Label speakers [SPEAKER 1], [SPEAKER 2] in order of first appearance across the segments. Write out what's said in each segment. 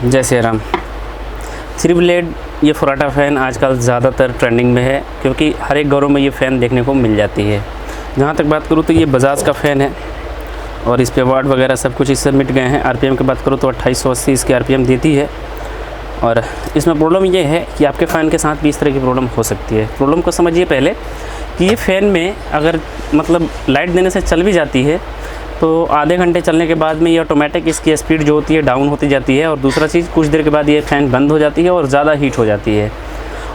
[SPEAKER 1] जय श्री राम। 3 ब्लेड ये फुराटा फ़ैन आजकल ज़्यादातर ट्रेंडिंग में है, क्योंकि हर एक घरों में ये फ़ैन देखने को मिल जाती है। जहाँ तक बात करूँ तो ये बजाज का फ़ैन है और इस पे वाट वगैरह सब कुछ इससे मिट गए हैं। आरपीएम की बात करूँ तो 2880 इसकी आरपीएम देती है। और इसमें प्रॉब्लम ये है कि आपके फ़ैन के साथ भी इस तरह की प्रॉब्लम हो सकती है। प्रॉब्लम को समझिए पहले कि ये फ़ैन में अगर मतलब लाइट देने से चल भी जाती है तो आधे घंटे चलने के बाद में ये ऑटोमेटिक इसकी स्पीड जो होती है डाउन होती जाती है। और दूसरा चीज़, कुछ देर के बाद ये फ़ैन बंद हो जाती है और ज़्यादा हीट हो जाती है।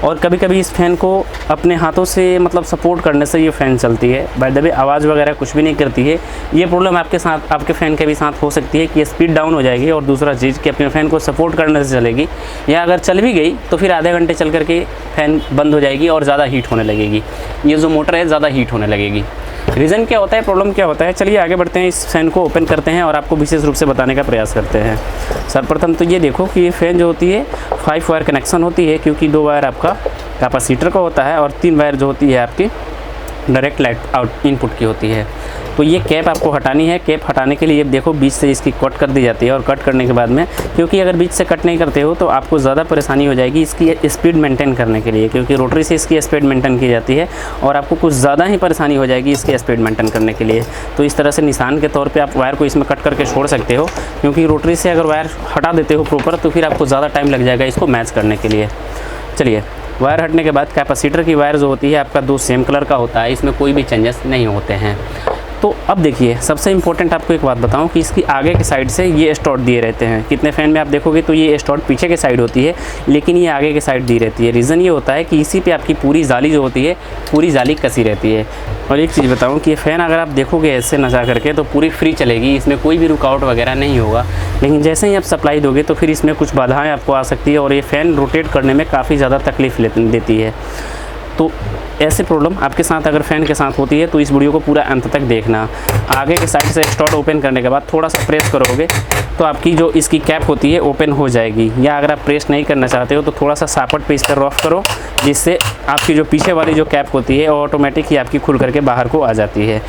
[SPEAKER 1] और कभी कभी इस फ़ैन को अपने हाथों से मतलब सपोर्ट करने से ये फ़ैन चलती है। बाय द वे आवाज़ वगैरह कुछ भी नहीं करती है। ये प्रॉब्लम आपके साथ, आपके फ़ैन के भी साथ हो सकती है कि स्पीड डाउन हो जाएगी। और दूसरा चीज़ कि अपने फ़ैन को सपोर्ट करने से चलेगी, या अगर चल भी गई तो फिर आधे घंटे चल करके फ़ैन बंद हो जाएगी और ज़्यादा हीट होने लगेगी। ये जो मोटर है ज़्यादा हीट होने लगेगी। रीज़न क्या होता है, प्रॉब्लम क्या होता है, चलिए आगे बढ़ते हैं। इस फ़ैन को ओपन करते हैं और आपको विशेष रूप से बताने का प्रयास करते हैं। सर्वप्रथम तो ये देखो कि ये फ़ैन जो होती है 5 वायर कनेक्शन होती है, क्योंकि 2 वायर आपका कैपेसिटर का होता है और 3 वायर जो होती है आपकी डायरेक्ट लाइट आउट इनपुट की होती है। तो ये कैप आपको हटानी है। कैप हटाने के लिए देखो बीच से इसकी कट कर दी जाती है। और कट करने के बाद में, क्योंकि अगर बीच से कट नहीं करते हो तो आपको ज़्यादा परेशानी हो जाएगी इसकी स्पीड मेंटेन करने के लिए, क्योंकि रोटरी से इसकी स्पीड मेंटेन की जाती है और आपको कुछ ज़्यादा ही परेशानी हो जाएगी इसकी स्पीड मेंटेन करने के लिए। तो इस तरह से निशान के तौर पर आप वायर को इसमें कट करके छोड़ सकते हो, क्योंकि रोटरी से अगर वायर हटा देते हो प्रॉपर तो फिर आपको ज़्यादा टाइम लग जाएगा इसको मैच करने के लिए। चलिए, वायर हटने के बाद कैपेसिटर की वायर जो होती है आपका 2 सेम कलर का होता है, इसमें कोई भी चेंजेस नहीं होते हैं। तो अब देखिए, सबसे इम्पोर्टेंट आपको एक बात बताऊं कि इसकी आगे के साइड से ये स्टॉट दिए रहते हैं। कितने फ़ैन में आप देखोगे तो ये स्टॉट पीछे के साइड होती है, लेकिन ये आगे के साइड दी रहती है। रीज़न ये होता है कि इसी पे आपकी पूरी जाली जो होती है, पूरी जाली कसी रहती है। और एक चीज़ बताऊं कि ये फ़ैन अगर आप देखोगे ऐसे नचा करके तो पूरी फ्री चलेगी, इसमें कोई भी रुकावट वगैरह नहीं होगा। लेकिन जैसे ही आप सप्लाई दोगे तो फिर इसमें कुछ बाधाएँ आपको आ सकती है और ये फ़ैन रोटेट करने में काफ़ी ज़्यादा तकलीफ़ देती है। तो ऐसे प्रॉब्लम आपके साथ अगर फ़ैन के साथ होती है तो इस वीडियो को पूरा अंत तक देखना। आगे के साइड से स्टॉट ओपन करने के बाद थोड़ा सा प्रेस करोगे तो आपकी जो इसकी कैप होती है ओपन हो जाएगी। या अगर आप प्रेस नहीं करना चाहते हो तो थोड़ा सा सापट पे इस पर रफ करो, जिससे आपकी जो पीछे वाली जो कैप होती है ऑटोमेटिक ही आपकी खुल करके बाहर को आ जाती है।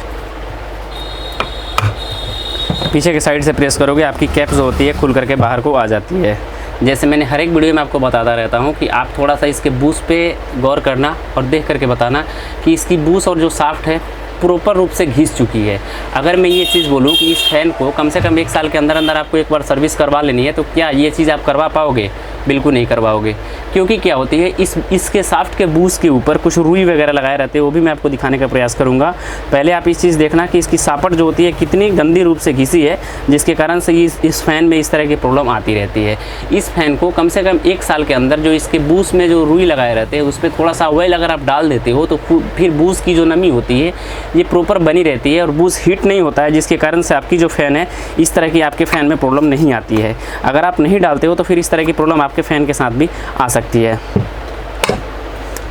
[SPEAKER 1] पीछे के साइड से प्रेस करोगे आपकी कैप जो होती है खुल करके बाहर को आ जाती है। जैसे मैंने हर एक वीडियो में आपको बताता रहता हूँ कि आप थोड़ा सा इसके बूस पे गौर करना और देख करके बताना कि इसकी बूस और जो शाफ्ट है प्रॉपर रूप से घिस चुकी है। अगर मैं ये चीज़ बोलूँ कि इस फ़ैन को कम से कम 1 साल के अंदर अंदर आपको एक बार सर्विस करवा लेनी है, तो क्या ये चीज़ आप करवा पाओगे? बिल्कुल नहीं करवाओगे। क्योंकि क्या होती है, इसके शाफ्ट के बूस के ऊपर कुछ रुई वगैरह लगाए रहते हैं, वो भी मैं आपको दिखाने का प्रयास करूँगा। पहले आप इस चीज़ देखना कि इसकी सापट जो होती है कितनी गंदी रूप से घिसी है, जिसके कारण से इस फ़ैन में इस तरह की प्रॉब्लम आती रहती है। इस फ़ैन को कम से कम 1 साल के अंदर जो इसके बूस में जो रुई लगाए रहते हैं उस पर थोड़ा सा ऑयल अगर आप डाल देते हो तो फिर बूस की जो नमी होती है ये प्रॉपर बनी रहती है और बूस हीट नहीं होता है, जिसके कारण से आपकी जो फ़ैन है इस तरह की आपके फ़ैन में प्रॉब्लम नहीं आती है। अगर आप नहीं डालते हो तो फिर इस तरह की प्रॉब्लम आपके फ़ैन के साथ भी आ सकती है।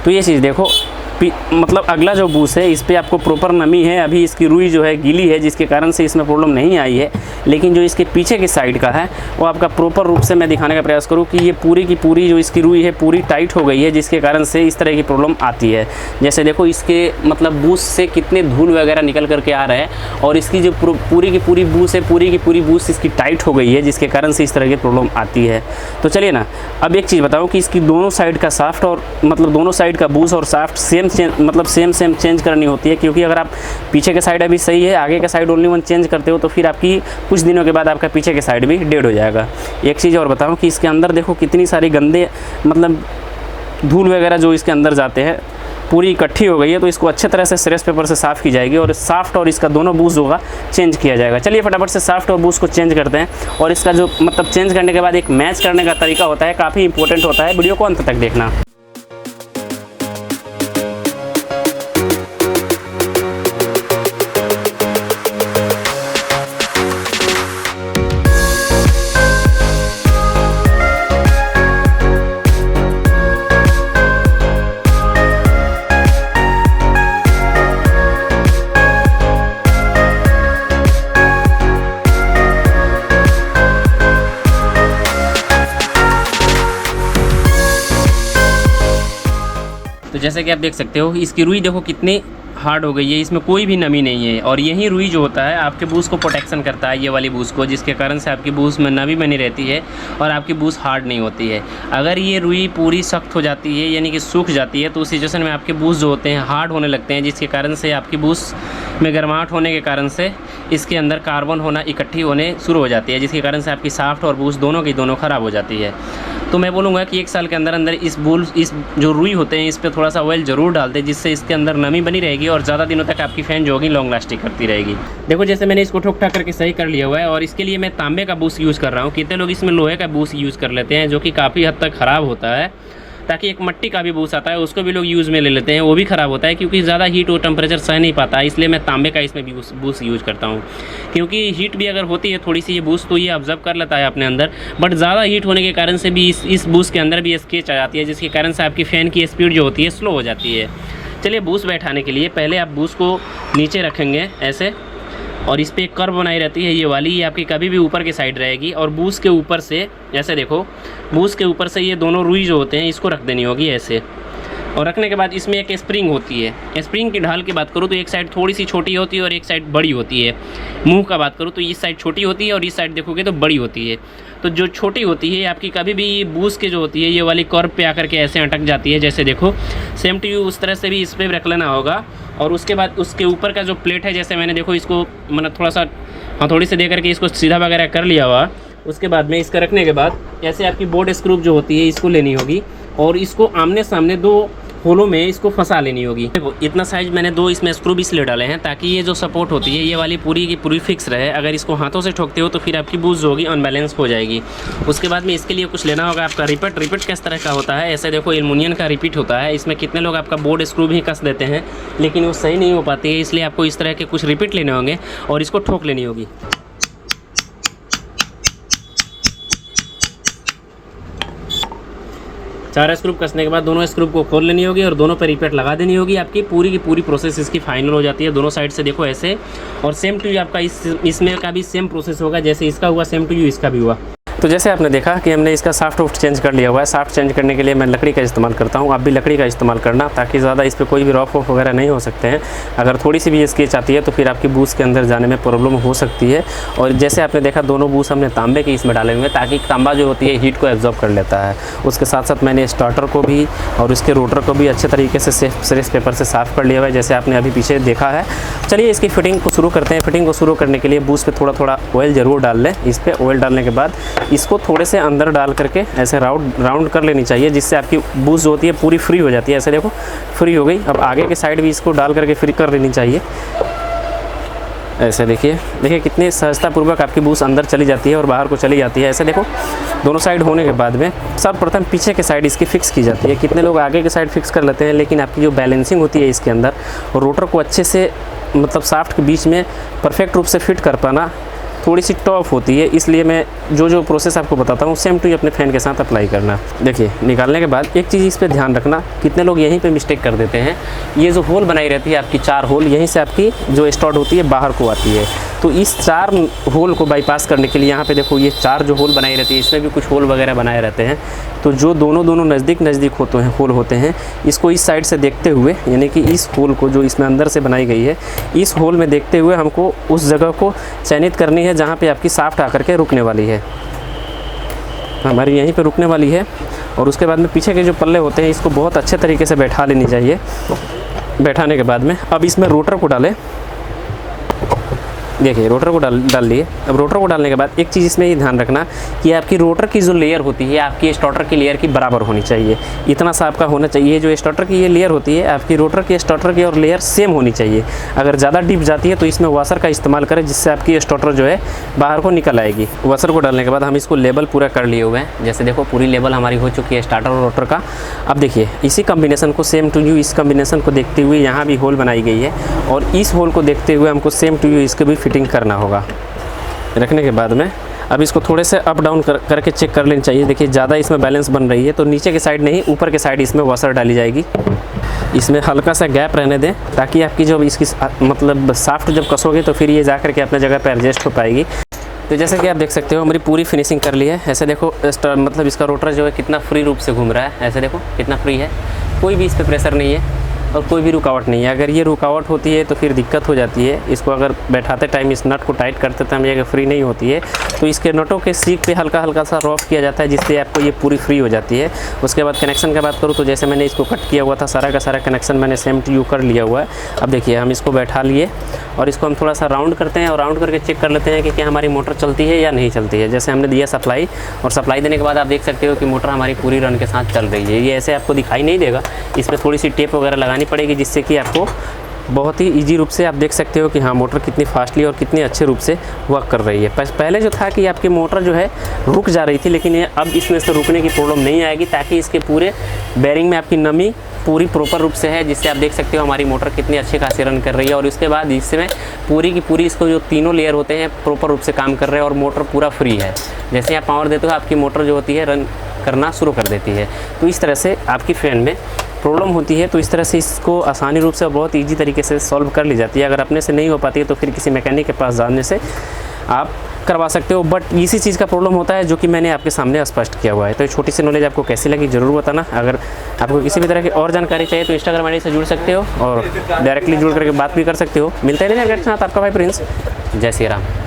[SPEAKER 1] तो ये चीज़ देखो, मतलब अगला जो बूस है इस पर आपको प्रॉपर नमी है, अभी इसकी रुई जो है गीली है, जिसके कारण से इसमें प्रॉब्लम नहीं आई है। लेकिन जो इसके पीछे की साइड का है वो आपका प्रॉपर रूप से मैं दिखाने का प्रयास करूँ कि ये पूरी की पूरी जो इसकी रुई है पूरी टाइट हो गई है, जिसके कारण से इस तरह की प्रॉब्लम आती है। जैसे देखो इसके मतलब बूस से कितने धूल वगैरह निकल करके आ रहे हैं और इसकी जो पूरी की पूरी बूस है, पूरी की पूरी बूस इसकी टाइट हो गई है, जिसके कारण से इस तरह की प्रॉब्लम आती है। तो चलिए ना, अब एक चीज़ बताऊँ कि इसकी दोनों साइड का शाफ्ट और मतलब दोनों साइड का बूस और शाफ्ट सेम चेंज करनी होती है। क्योंकि अगर आप पीछे के साइड अभी सही है, आगे का साइड ओनली 1 चेंज करते हो तो फिर आपकी कुछ दिनों के बाद आपका पीछे के साइड भी डेड हो जाएगा। एक चीज़ और बताऊं कि इसके अंदर देखो कितनी सारी गंदे मतलब धूल वगैरह जो इसके अंदर जाते हैं पूरी इकट्ठी हो गई है। तो इसको अच्छे तरह से स्ट्रेस पेपर से साफ़ की जाएगी और शाफ्ट और इसका दोनों बूस होगा चेंज किया जाएगा। चलिए फटाफट से शाफ्ट और बूस को चेंज करते हैं। और इसका जो मतलब चेंज करने के बाद एक मैच करने का तरीका होता है, काफ़ी इंपॉर्टेंट होता है। वीडियो को अंत तक देखना। तो जैसे कि आप देख सकते हो इसकी रुई देखो कितनी हार्ड हो गई है, इसमें कोई भी नमी नहीं है। और यही रुई जो होता है आपके बूस को प्रोटेक्शन करता है, ये वाली बूस को, जिसके कारण से आपकी बूस में नमी बनी रहती है और आपकी बूस हार्ड नहीं होती है। अगर ये रुई पूरी सख्त हो जाती है यानी कि सूख जाती है तो उस सिचुएशन में आपके बूस जो होते हैं हार्ड होने लगते हैं, जिसके कारण से आपकी बूस में गर्माहट होने के कारण से इसके अंदर कार्बन होना इकट्ठी होने शुरू हो जाती है, जिसके कारण से आपकी साफ्ट और बूस दोनों की दोनों ख़राब हो जाती है। तो मैं बोलूँगा कि 1 साल के अंदर अंदर इस जो रुई होते हैं इस पर थोड़ा सा ऑयल ज़रूर डाल दें, जिससे इसके अंदर नमी बनी रहेगी और ज़्यादा दिनों तक आपकी फ़ैन जो होगी लॉन्ग लास्टिंग करती रहेगी। देखो जैसे मैंने इसको ठोक ठाक करके सही कर लिया हुआ है और इसके लिए मैं तांबे का बूस यूज़ कर रहा हूँ। कितने लोग इसमें लोहे का बूस यूज़ कर लेते हैं जो कि काफ़ी हद तक ख़राब होता है, ताकि एक मिट्टी का भी बूस आता है उसको भी लोग यूज़ में ले लेते हैं, वो भी ख़राब होता है क्योंकि ज़्यादा हीट और टेम्परेचर सह नहीं पाता है। इसलिए मैं तांबे का इसमें भी बूस यूज़ करता हूँ, क्योंकि हीट भी अगर होती है थोड़ी सी ये बूस तो ये ऑब्जर्व कर लेता है अपने अंदर, बट ज़्यादा हीट होने के कारण से भी इस बूस के अंदर भी स्केच आ जाती है, जिसके कारण से आपकी फ़ैन की स्पीड जो होती है स्लो हो जाती है। चलिए बूस बैठाने के लिए पहले आप बूस को नीचे रखेंगे ऐसे, और इस पर एक कर्व बनाई रहती है ये वाली, ये आपकी कभी भी ऊपर की साइड रहेगी। और बूस के ऊपर से ऐसे देखो, बूस के ऊपर से ये दोनों रुई जो होते हैं इसको रख देनी होगी ऐसे। और रखने के बाद इसमें एक स्प्रिंग होती है। स्प्रिंग की ढाल की बात करूँ तो एक साइड थोड़ी सी छोटी होती है और एक साइड बड़ी होती है। मुंह का बात करूँ तो इस साइड छोटी होती है और इस साइड देखोगे तो बड़ी होती है। तो जो छोटी होती है आपकी कभी भी बूस के जो होती है ये वाली कर्व पे आकर के ऐसे अटक जाती है, जैसे देखो सेम टू यू उस तरह से भी इस पर रख लेना होगा। और उसके बाद उसके ऊपर का जो प्लेट है, जैसे मैंने देखो इसको मैंने थोड़ा सा थोड़ी से दे करके इसको सीधा वगैरह कर लिया हुआ। उसके बाद में इसका रखने के बाद ऐसे आपकी बोर्ड स्क्रू जो होती है इसको लेनी होगी और इसको आमने सामने 2 होलों में इसको फंसा लेनी होगी। देखो इतना साइज मैंने 2 इसमें स्क्रू भी इसलिए डाले हैं ताकि ये जो सपोर्ट होती है ये वाली पूरी की पूरी फिक्स रहे। अगर इसको हाथों से ठोकते हो तो फिर आपकी बूस जो होगी अनबैलेंस हो जाएगी। उसके बाद में इसके लिए कुछ लेना होगा आपका रिपीट किस तरह का होता है, ऐसे देखो एल्युमिनियम का रिपीट होता है। इसमें कितने लोग आपका बोर्ड स्क्रू भी कस देते हैं लेकिन वो सही नहीं हो पाती है, इसलिए आपको इस तरह के कुछ रिपीट लेने होंगे और इसको ठोक लेनी होगी। 4 स्क्रू कसने के बाद दोनों स्क्रू को खोल लेनी होगी और दोनों पे रिपीट लगा देनी होगी। आपकी पूरी की पूरी प्रोसेस इसकी फाइनल हो जाती है। दोनों साइड से देखो ऐसे, और सेम टू यू आपका इसमें का भी सेम प्रोसेस होगा, जैसे इसका हुआ सेम टू यू इसका भी हुआ। तो जैसे आपने देखा कि हमने इसका साफ्ट वुड चेंज कर लिया हुआ है। साफ्ट चेंज करने के लिए मैं लकड़ी का इस्तेमाल करता हूँ, आप भी लकड़ी का इस्तेमाल करना, ताकि ज़्यादा इस पर कोई भी रॉफ वॉफ वगैरह नहीं हो सकते हैं। अगर थोड़ी सी भी स्केच आती है तो फिर आपकी बूस के अंदर जाने में प्रॉब्लम हो सकती है। और जैसे आपने देखा दोनों बूस हमने तांबे के इसमें डाले हुए हैं, ताकि तांबा जो होती है हीट को एब्जॉर्ब कर लेता है। उसके साथ साथ मैंने स्टार्टर को भी और उसके रोटर को भी अच्छे तरीके से सेरेस पेपर से साफ़ कर लिया हुआ है, जैसे आपने अभी पीछे देखा है। चलिए इसकी फिटिंग को शुरू करते हैं। फिटिंग को शुरू करने के लिए बूस पे थोड़ा थोड़ा ऑयल ज़रूर डाल लें। इस पर ऑयल डालने के बाद इसको थोड़े से अंदर डाल करके ऐसे राउंड कर लेनी चाहिए, जिससे आपकी बूस जो होती है पूरी फ्री हो जाती है। ऐसे देखो फ्री हो गई। अब आगे के साइड भी इसको डाल करके फ्री कर लेनी चाहिए। ऐसे देखिए कितनी सहजतापूर्वक आपकी बूस अंदर चली जाती है और बाहर को चली जाती है। ऐसे देखो दोनों साइड होने के बाद में सर्वप्रथम पीछे के साइड इसकी फिक्स की जाती है। कितने लोग आगे के साइड फिक्स कर लेते हैं, लेकिन आपकी जो बैलेंसिंग होती है इसके अंदर और रोटर को अच्छे से मतलब साफ्ट के बीच में परफेक्ट रूप से फिट कर पाना थोड़ी सी टफ होती है। इसलिए मैं जो प्रोसेस आपको बताता हूँ सेम टू अपने फैन के साथ अप्लाई करना। देखिए निकालने के बाद एक चीज़ इस पर ध्यान रखना, कितने लोग यहीं पे मिस्टेक कर देते हैं। ये जो होल बनाई रहती है आपकी 4 होल, यहीं से आपकी जो स्टार्ट होती है बाहर को आती है। तो इस 4 होल को बाईपास करने के लिए यहाँ पे देखो ये 4 जो होल बनाई रहती है, इसमें भी कुछ होल वगैरह बनाए रहते हैं। तो जो दोनों नज़दीक होते हैं होल होते हैं, इसको इस साइड से देखते हुए, यानी कि इस होल को जो इसमें अंदर से बनाई गई है, इस होल में देखते हुए हमको उस जगह को चयनित करनी है जहाँ पे आपकी साफ्ट आकर के रुकने वाली है। हमारी यहीं पे रुकने वाली है। और उसके बाद में पीछे के जो पल्ले होते हैं इसको बहुत अच्छे तरीके से बैठा लेनी चाहिए। बैठाने के बाद में अब इसमें रोटर को डालें। देखिए रोटर को डाल लिए। अब रोटर को डालने के बाद एक चीज़ इसमें ये ध्यान रखना कि आपकी रोटर की जो लेयर होती है आपकी स्टार्टर की लेयर की बराबर होनी चाहिए। इतना सा आपका होना चाहिए। जो स्टार्टर की ये लेयर होती है आपकी रोटर की स्टार्टर की और लेयर सेम होनी चाहिए। अगर ज़्यादा डीप जाती है तो इसमें वाशर का इस्तेमाल करें, जिससे आपकी स्टार्टर जो है बाहर को निकल आएगी। वाशर को डालने के बाद हम इसको लेबल पूरा कर लिए हुए हैं। जैसे देखो पूरी लेबल हमारी हो चुकी है स्टार्टर और रोटर का। अब देखिए इसी कम्बिनेशन को सेम टू यू इस कम्बिनेशन को देखते हुए यहाँ भी होल बनाई गई है और इस होल को देखते हुए हमको सेम टू यू इसके भी फिटिंग करना होगा। रखने के बाद में अब इसको थोड़े से अप डाउन करके चेक कर लेनी चाहिए। देखिए ज़्यादा इसमें बैलेंस बन रही है तो नीचे के साइड नहीं ऊपर के साइड इसमें वाशर डाली जाएगी। इसमें हल्का सा गैप रहने दें ताकि आपकी जब इसकी मतलब साफ्ट जब कसोगे तो फिर ये जा कर के अपने जगह पर एडजस्ट हो पाएगी। तो जैसे कि आप देख सकते हो हमारी पूरी फिनिशिंग कर ली है। ऐसे देखो मतलब इसका रोटर जो है कितना फ्री रूप से घूम रहा है। ऐसे देखो कितना फ्री है, कोई भी इस पर प्रेशर नहीं है। और कोई भी रुकावट नहीं है। अगर ये रुकावट होती है तो फिर दिक्कत हो जाती है। इसको अगर बैठाते टाइम इस नट को टाइट करते टाइम ये अगर फ्री नहीं होती है तो इसके नटों के सीख पे हल्का हल्का सा रॉफ किया जाता है, जिससे आपको ये पूरी फ्री हो जाती है। उसके बाद कनेक्शन की बात करूँ तो जैसे मैंने इसको कट किया हुआ था, सारा का सारा कनेक्शन मैंने सेम टू यू कर लिया हुआ है। अब देखिए हम इसको बैठा लिए और इसको हम थोड़ा सा राउंड करते हैं और राउंड करके चेक कर लेते हैं कि क्या हमारी मोटर चलती है या नहीं चलती है। जैसे हमने दिया सप्लाई, और सप्लाई देने के बाद आप देख सकते हो कि मोटर हमारी पूरी रन के साथ चल रही है। ये ऐसे आपको दिखाई नहीं देगा, इस पर थोड़ी सी टेप वगैरह लगानी पड़ेगी, जिससे कि आपको बहुत ही इजी रूप से आप देख सकते हो कि हाँ मोटर कितनी फास्टली और कितने अच्छे रूप से वर्क कर रही है। पहले जो था कि आपकी मोटर जो है रुक जा रही थी, लेकिन ये अब इसमें से रुकने की प्रॉब्लम नहीं आएगी, ताकि इसके पूरे बेरिंग में आपकी नमी पूरी प्रॉपर रूप से है, जिससे आप देख सकते हो हमारी मोटर कितनी अच्छी खासी रन कर रही है। और उसके बाद इसमें पूरी की पूरी इसको जो तीनों लेयर होते हैं प्रॉपर रूप से काम कर रहे हैं और मोटर पूरा फ्री है। जैसे आप पावर देते हो आपकी मोटर जो होती है रन करना शुरू कर देती है। तो इस तरह से आपकी फ़ैन में प्रॉब्लम होती है तो इस तरह से इसको आसानी रूप से और बहुत ईजी तरीके से सॉल्व कर ली जाती है। अगर अपने से नहीं हो पाती है तो फिर किसी मैकेनिक के पास जाने से आप करवा सकते हो। बट इसी चीज़ का प्रॉब्लम होता है जो कि मैंने आपके सामने स्पष्ट किया हुआ है। तो ये छोटी सी नॉलेज आपको कैसी लगी ज़रूर बताना। अगर आपको किसी भी तरह की और जानकारी चाहिए तो इंस्टाग्राम आईडी से जुड़ सकते हो और डायरेक्टली जुड़ करके बात भी कर सकते हो। मिलते हैं नेक्स्ट साथ, आपका भाई प्रिंस। जय श्री राम।